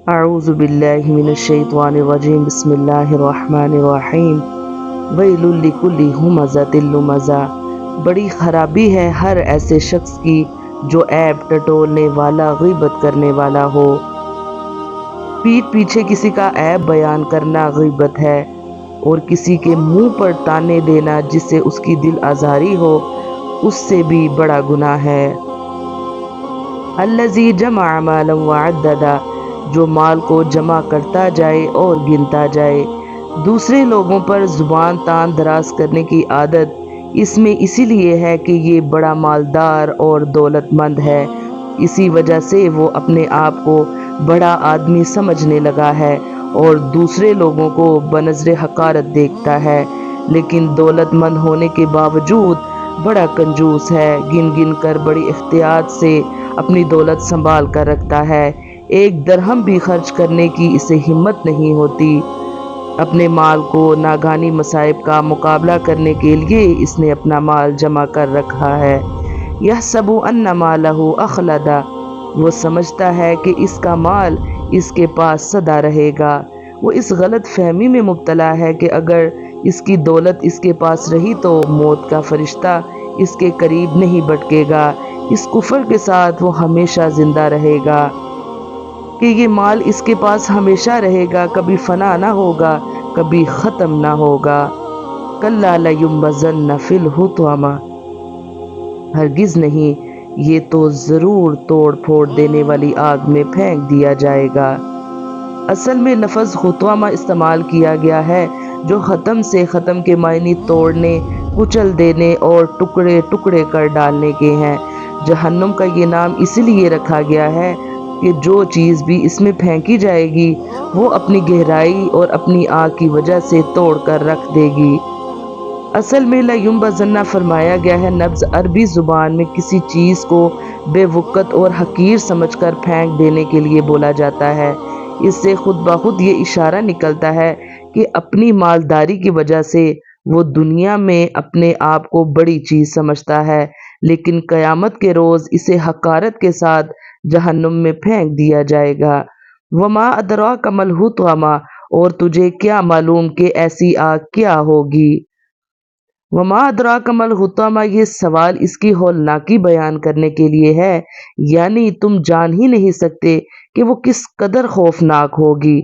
اعوذ باللہ من الشیطان الرجیم بسم اللہ الرحمن الرحیم ویل لکل ہمزۃ لمزہ بڑی خرابی ہے ہر ایسے شخص کی جو عیب ٹٹولنے والا غیبت کرنے والا ہو۔ پیٹھ پیچھے کسی کا عیب بیان کرنا غیبت ہے، اور کسی کے منہ پر تانے دینا جس سے اس کی دل آزاری ہو اس سے بھی بڑا گناہ ہے۔ الذی جمع مالا وعددا جو مال کو جمع کرتا جائے اور گنتا جائے۔ دوسرے لوگوں پر زبان تان دراز کرنے کی عادت اس میں اسی لیے ہے کہ یہ بڑا مالدار اور دولت مند ہے، اسی وجہ سے وہ اپنے آپ کو بڑا آدمی سمجھنے لگا ہے اور دوسرے لوگوں کو بنظر حقارت دیکھتا ہے، لیکن دولت مند ہونے کے باوجود بڑا کنجوس ہے، گن گن کر بڑی احتیاط سے اپنی دولت سنبھال کر رکھتا ہے، ایک درہم بھی خرچ کرنے کی اسے ہمت نہیں ہوتی۔ اپنے مال کو ناگہانی مصائب کا مقابلہ کرنے کے لیے اس نے اپنا مال جمع کر رکھا ہے۔ یحسب ان مالہ اخلدا وہ سمجھتا ہے کہ اس کا مال اس کے پاس سدا رہے گا۔ وہ اس غلط فہمی میں مبتلا ہے کہ اگر اس کی دولت اس کے پاس رہی تو موت کا فرشتہ اس کے قریب نہیں بٹکے گا، اس کفر کے ساتھ وہ ہمیشہ زندہ رہے گا کہ یہ مال اس کے پاس ہمیشہ رہے گا، کبھی فنا نہ ہوگا، کبھی ختم نہ ہوگا۔ کلا لینبذن فی الحطمہ ہرگز نہیں، یہ تو ضرور توڑ پھوڑ دینے والی آگ میں پھینک دیا جائے گا۔ اصل میں لفظ حطمہ استعمال کیا گیا ہے جو ختم سے ختم کے معنی توڑنے، کچل دینے اور ٹکڑے ٹکڑے کر ڈالنے کے ہیں۔ جہنم کا یہ نام اس لیے رکھا گیا ہے کہ جو چیز بھی اس میں پھینکی جائے گی وہ اپنی گہرائی اور اپنی آگ کی وجہ سے توڑ کر رکھ دے گی۔ اصل میں لینبذن فرمایا گیا ہے نبذ عربی زبان میں کسی چیز کو بے وقت اور حقیر سمجھ کر پھینک دینے کے لیے بولا جاتا ہے۔ اس سے خود بخود یہ اشارہ نکلتا ہے کہ اپنی مالداری کی وجہ سے وہ دنیا میں اپنے آپ کو بڑی چیز سمجھتا ہے، لیکن قیامت کے روز اسے حقارت کے ساتھ جہنم میں پھینک دیا جائے گا۔ وما ادراک ما الحطمہ اور تجھے کیا معلوم کہ ایسی آگ کیا ہوگی۔ وما ادراک ما الحطمہ یہ سوال اس کی ہولناکی بیان کرنے کے لیے ہے، یعنی تم جان ہی نہیں سکتے کہ وہ کس قدر خوفناک ہوگی،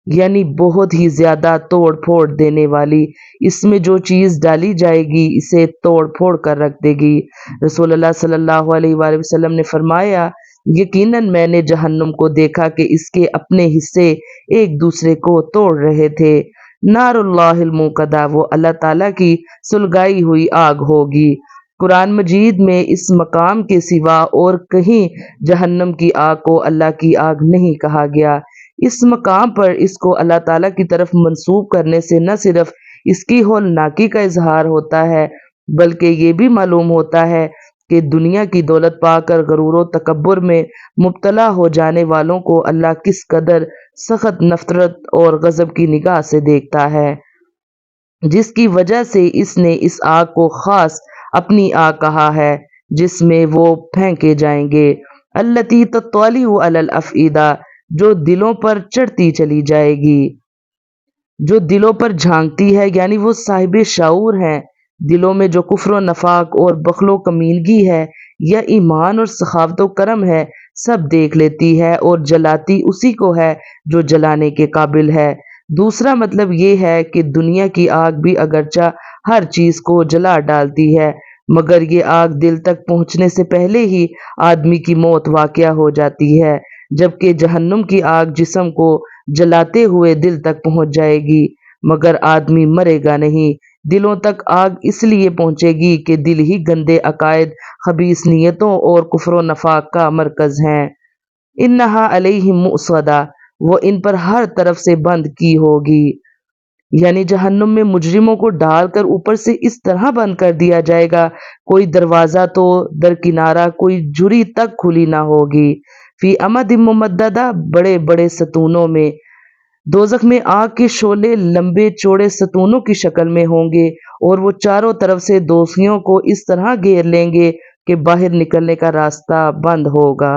یعنی بہت ہی زیادہ توڑ پھوڑ دینے والی۔ اس میں جو چیز ڈالی جائے گی اسے توڑ پھوڑ کر رکھ دے گی۔ رسول اللہ صلی اللہ علیہ وآلہ وسلم نے فرمایا، یقیناً میں نے جہنم کو دیکھا کہ اس کے اپنے حصے ایک دوسرے کو توڑ رہے تھے۔ نار اللہ الموقدہ وہ اللہ تعالیٰ کی سلگائی ہوئی آگ ہوگی۔ قرآن مجید میں اس مقام کے سوا اور کہیں جہنم کی آگ کو اللہ کی آگ نہیں کہا گیا۔ اس مقام پر اس کو اللہ تعالیٰ کی طرف منسوب کرنے سے نہ صرف اس کی ہولناکی کا اظہار ہوتا ہے بلکہ یہ بھی معلوم ہوتا ہے کہ دنیا کی دولت پا کر غرور و تکبر میں مبتلا ہو جانے والوں کو اللہ کس قدر سخت نفرت اور غضب کی نگاہ سے دیکھتا ہے، جس کی وجہ سے اس نے اس آگ کو خاص اپنی آگ کہا ہے جس میں وہ پھینکے جائیں گے۔ التی تطلع علی الافئدہ جو دلوں پر چڑھتی چلی جائے گی، جو دلوں پر جھانکتی ہے، یعنی وہ صاحب شعور ہیں۔ دلوں میں جو کفر و نفاق اور بخل و کمینگی ہے یا ایمان اور سخاوت و کرم ہے سب دیکھ لیتی ہے، اور جلاتی اسی کو ہے جو جلانے کے قابل ہے۔ دوسرا مطلب یہ ہے کہ دنیا کی آگ بھی اگرچہ ہر چیز کو جلا ڈالتی ہے مگر یہ آگ دل تک پہنچنے سے پہلے ہی آدمی کی موت واقع ہو جاتی ہے، جبکہ جہنم کی آگ جسم کو جلاتے ہوئے دل تک پہنچ جائے گی مگر آدمی مرے گا نہیں۔ دلوں تک آگ اس لیے پہنچے گی کہ دل ہی گندے عقائد، خبیث نیتوں اور کفر و نفاق کا مرکز ہیں۔ انہا علیہم مؤصدہ وہ ان پر ہر طرف سے بند کی ہوگی، یعنی جہنم میں مجرموں کو ڈال کر اوپر سے اس طرح بند کر دیا جائے گا، کوئی دروازہ تو درکنارہ کوئی جھری تک کھلی نہ ہوگی۔ فی امد ممددہ بڑے بڑے ستونوں میں۔ دوزخ میں آگ کے شعلے لمبے چوڑے ستونوں کی شکل میں ہوں گے اور وہ چاروں طرف سے دوزخیوں کو اس طرح گھیر لیں گے کہ باہر نکلنے کا راستہ بند ہوگا۔